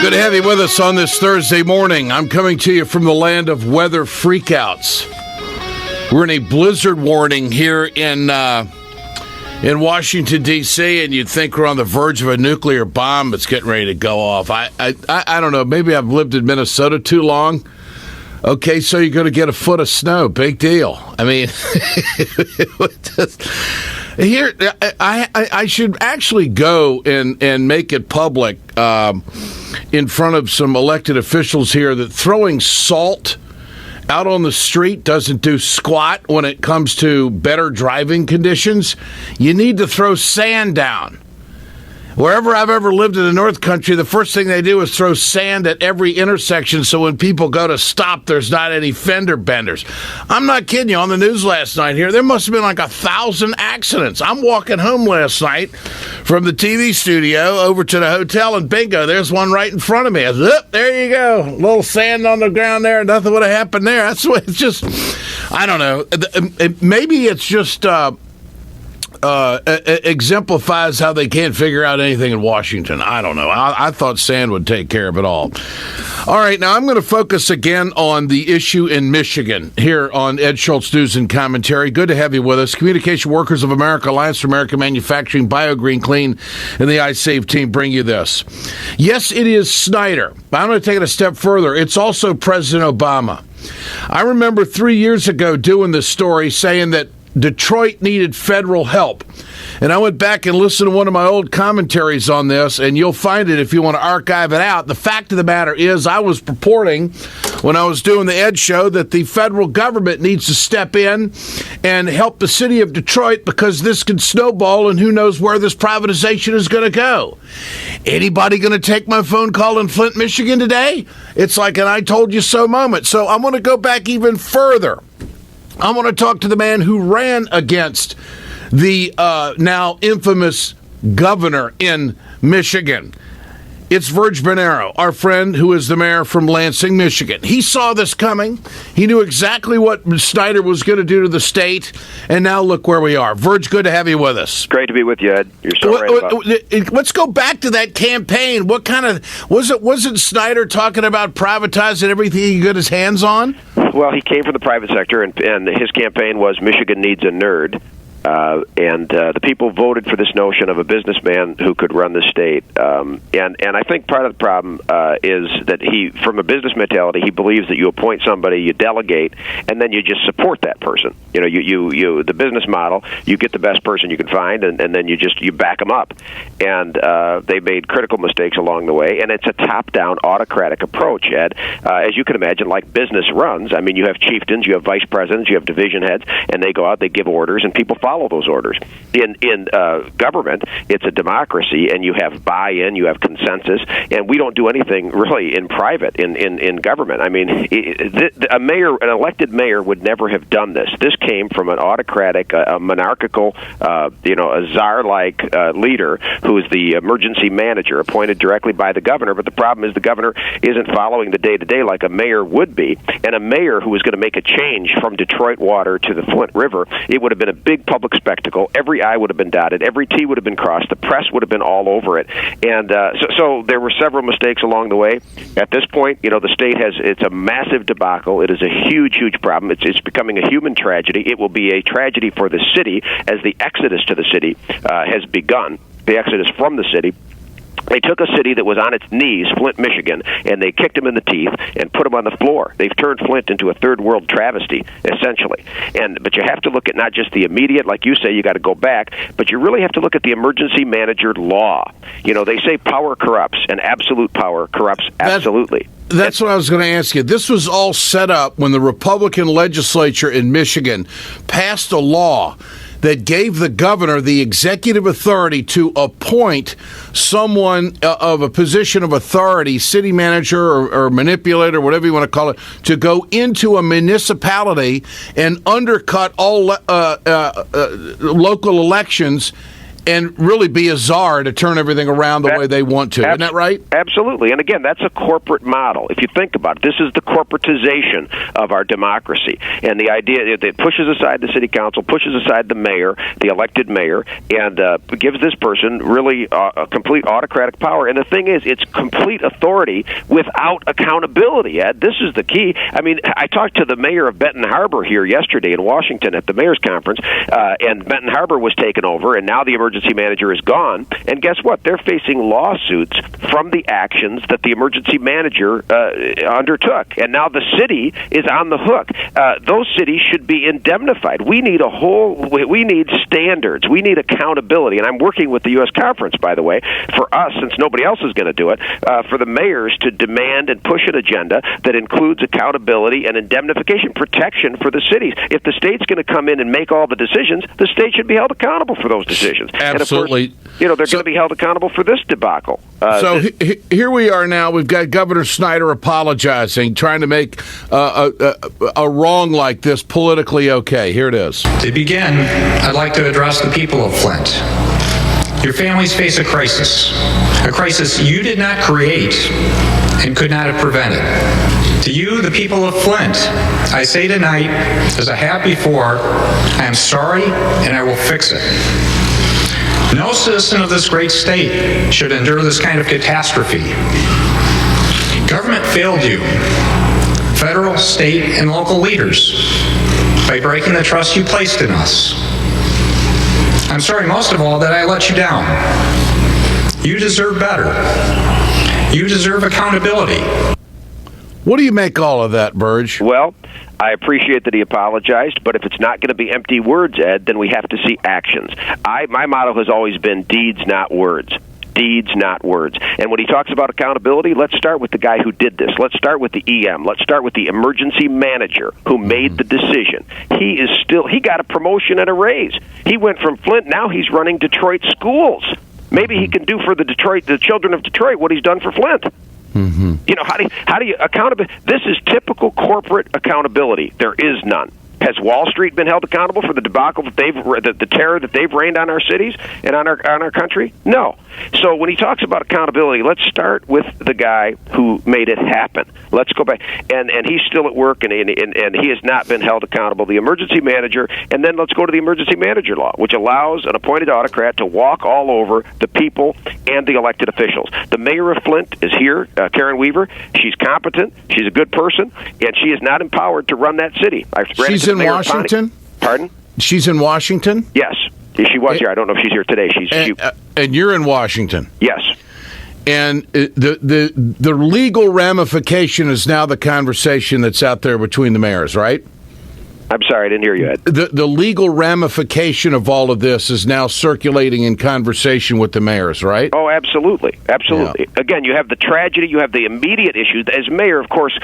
Good to have you with us on this Thursday morning. I'm coming to you from the land of weather freakouts. We're in a blizzard warning here in Washington, D.C., and you'd think we're on the verge of a nuclear bomb that's getting ready to go off. I don't know. Maybe I've lived in Minnesota too long. Okay, so you're going to get a foot of snow. Big deal. I mean, here, I should actually go and make it public in front of some elected officials here that throwing salt out on the street doesn't do squat when it comes to better driving conditions. You need to throw sand down. Wherever I've ever lived in the North Country, the first thing they do is throw sand at every intersection so when people go to stop, there's not any fender benders. I'm not kidding you. On the news last night here, there must have been like 1,000 accidents. I'm walking home last night from the TV studio over to the hotel, and bingo, there's one right in front of me. I said, there you go. A little sand on the ground there. Nothing would have happened there. That's what it's just, I don't know. Maybe it's just... exemplifies how they can't figure out anything in Washington. I don't know. I thought sand would take care of it all. All right, now I'm going to focus again on the issue in Michigan here on Ed Schultz News and Commentary. Good to have you with us. Communication Workers of America, Alliance for American Manufacturing, BioGreen Clean, and the iSave team bring you this. Yes, it is Snyder. I'm going to take it a step further. It's also President Obama. I remember 3 years ago doing this story saying that Detroit needed federal help. And I went back and listened to one of my old commentaries on this, and you'll find it if you want to archive it out. The fact of the matter is I was purporting when I was doing the Ed Show that the federal government needs to step in and help the city of Detroit because this could snowball and who knows where this privatization is going to go. Anybody going to take my phone call in Flint, Michigan today? It's like an I told you so moment. So I'm going to go back even further. I want to talk to the man who ran against the now infamous governor in Michigan. It's Virg Bernero, our friend who is the mayor from Lansing, Michigan. He saw this coming. He knew exactly what Snyder was going to do to the state, and now look where we are. Virg, good to have you with us. Great to be with you, Ed. You're so right about it. Let's go back to that campaign. What kind of wasn't Snyder talking about privatizing everything he got his hands on? Well, he came from the private sector, and his campaign was Michigan needs a nerd. The people voted for this notion of a businessman who could run the state. And I think part of the problem is that he, from a business mentality, he believes that you appoint somebody, you delegate, and then you just support that person. You know, you the business model, you get the best person you can find, and then you back them up. And they made critical mistakes along the way, and it's a top-down autocratic approach, Ed. As you can imagine, like business runs, I mean, you have chieftains, you have vice presidents, you have division heads, and they go out, they give orders, and people follow those orders. In government, it's a democracy, and you have buy-in, you have consensus, and we don't do anything really in private in government. I mean, an elected mayor would never have done this. This came from an autocratic, monarchical, a czar-like leader who is the emergency manager appointed directly by the governor. But the problem is the governor isn't following the day-to-day like a mayor would be. And a mayor who was going to make a change from Detroit water to the Flint River, it would have been a big public spectacle. Every I would have been dotted. Every T would have been crossed. The press would have been all over it. And so there were several mistakes along the way. At this point, the state it's a massive debacle. It is a huge, huge problem. It's becoming a human tragedy. It will be a tragedy for the city as the exodus to the city has begun. The exodus from the city. They took a city that was on its knees, Flint, Michigan, and they kicked him in the teeth and put him on the floor. They've turned Flint into a third world travesty, essentially. But you have to look at not just the immediate, like you say, you got to go back, but you really have to look at the emergency manager law. They say power corrupts, and absolute power corrupts absolutely. That's what I was going to ask you. This was all set up when the Republican legislature in Michigan passed a law that gave the governor the executive authority to appoint someone of a position of authority, city manager or manipulator, whatever you want to call it, to go into a municipality and undercut all local elections and really be a czar to turn everything around the way they want to. Isn't that right? Absolutely. And again, that's a corporate model. If you think about it, this is the corporatization of our democracy. And the idea that it pushes aside the city council, pushes aside the mayor, the elected mayor, and gives this person really a complete autocratic power. And the thing is, it's complete authority without accountability, Ed. This is the key. I mean, I talked to the mayor of Benton Harbor here yesterday in Washington at the mayor's conference, and Benton Harbor was taken over, and now the emergency manager is gone. And guess what? They're facing lawsuits from the actions that the emergency manager undertook. And now the city is on the hook. Those cities should be indemnified. We need standards. We need accountability. And I'm working with the U.S. Conference, by the way, for us, since nobody else is going to do it, for the mayors to demand and push an agenda that includes accountability and indemnification protection for the cities. If the state's going to come in and make all the decisions, the state should be held accountable for those decisions. Absolutely. And of course, they're going to be held accountable for this debacle. Here we are now. We've got Governor Snyder apologizing, trying to make a wrong like this politically okay. Here it is. To begin, I'd like to address the people of Flint. Your families face a crisis you did not create and could not have prevented. To you, the people of Flint, I say tonight, as I have before, I am sorry and I will fix it. No citizen of this great state should endure this kind of catastrophe. Government failed you, federal, state, and local leaders, by breaking the trust you placed in us. I'm sorry most of all that I let you down. You deserve better. You deserve accountability. What do you make all of that, Virg? Well, I appreciate that he apologized, but if it's not going to be empty words, Ed, then we have to see actions. My motto has always been deeds, not words. Deeds, not words. And when he talks about accountability, let's start with the guy who did this. Let's start with the EM. Let's start with the emergency manager who made the decision. He got a promotion and a raise. He went from Flint, now he's running Detroit schools. Maybe he can do for the children of Detroit what he's done for Flint. Mm-hmm. How do you accountability? This is typical corporate accountability. There is none. Has Wall Street been held accountable for the debacle that the terror that they've rained on our cities and on our country? No. So when he talks about accountability, let's start with the guy who made it happen. Let's go back, and he's still at work, and he has not been held accountable. The emergency manager, and then let's go to the emergency manager law, which allows an appointed autocrat to walk all over the people and the elected officials. The mayor of Flint is here, Karen Weaver. She's competent. She's a good person, and she is not empowered to run that city. She's in Washington? Pardon? She's in Washington? Yes. She was here. I don't know if she's here today. And you're in Washington? Yes. And the legal ramification is now the conversation that's out there between the mayors, right? I'm sorry, I didn't hear you, Ed. The legal ramification of all of this is now circulating in conversation with the mayors, right? Oh, absolutely. Absolutely. Yeah. Again, you have the tragedy, you have the immediate issues. As mayor, of course,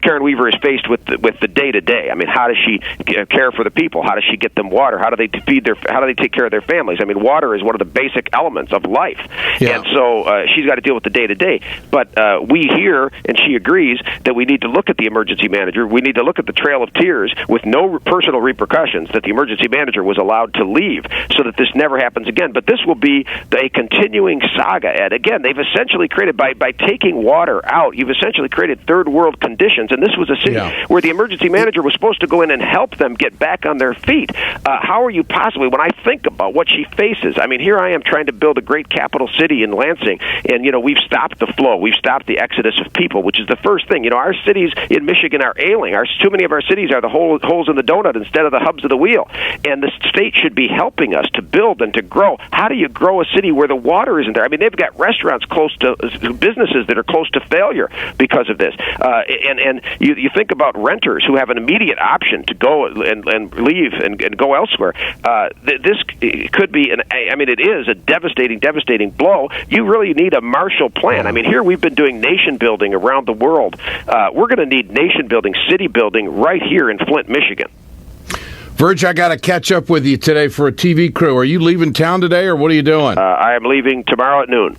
Karen Weaver is faced with the day-to-day. I mean, how does she care for the people? How does she get them water? How do they take care of their families? I mean, water is one of the basic elements of life. Yeah. And so she's got to deal with the day-to-day. But we hear, and she agrees, that we need to look at the emergency manager. We need to look at the trail of tears with no personal repercussions, that the emergency manager was allowed to leave so that this never happens again. But this will be a continuing saga, Ed. Again, they've essentially created, by taking water out, you've essentially created third world conditions, and this was a city where the emergency manager was supposed to go in and help them get back on their feet. How are you possibly, when I think about what she faces, I mean, here I am trying to build a great capital city in Lansing, and, we've stopped the flow. We've stopped the exodus of people, which is the first thing. Our cities in Michigan are ailing. Too many of our cities are the holes in the donut instead of the hubs of the wheel. And the state should be helping us to build and to grow. How do you grow a city where the water isn't there? I mean, they've got restaurants close to businesses that are close to failure because of this. And you think about renters who have an immediate option to go and leave and go elsewhere. This could be it is a devastating blow. You really need a Marshall Plan. I mean, here we've been doing nation building around the world. We're going to need nation building, city building right here in Flint, Michigan. Virg, I got to catch up with you today for a TV crew. Are you leaving town today, or what are you doing? I am leaving tomorrow at noon.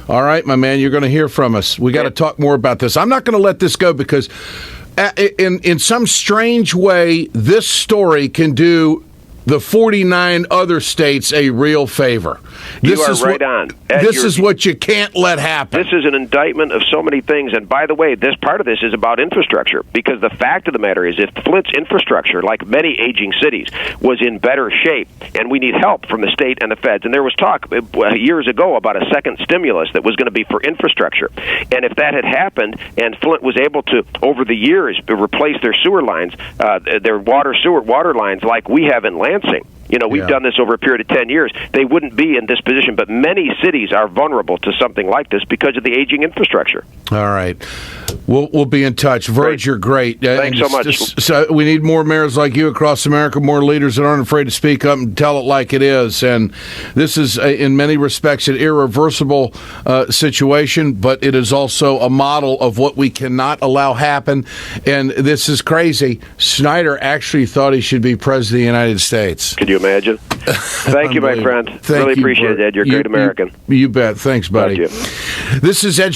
All right, my man, you're going to hear from us. We got to talk more about this. I'm not going to let this go because in some strange way, this story can do the 49 other states a real favor. You are right on. Ed, this is what you can't let happen. This is an indictment of so many things. And by the way, this part of this is about infrastructure, because the fact of the matter is, if Flint's infrastructure, like many aging cities, was in better shape, and we need help from the state and the feds, and there was talk years ago about a second stimulus that was going to be for infrastructure. And if that had happened, and Flint was able to, over the years, replace their sewer lines, their water lines like we have in Lansing, we've done this over a period of 10 years, they wouldn't be in this position. But many cities are vulnerable to something like this because of the aging infrastructure. All right. We'll be in touch. Virg, you're great. Thanks so much. So we need more mayors like you across America, more leaders that aren't afraid to speak up and tell it like it is. And this is, in many respects, an irreversible situation, but it is also a model of what we cannot allow happen. And this is crazy. Snyder actually thought he should be president of the United States. Could you imagine? Thank you, my friend. Really appreciate it, Ed. You're a great American. You bet. Thanks, buddy. Thank you. This is Ed Schultz.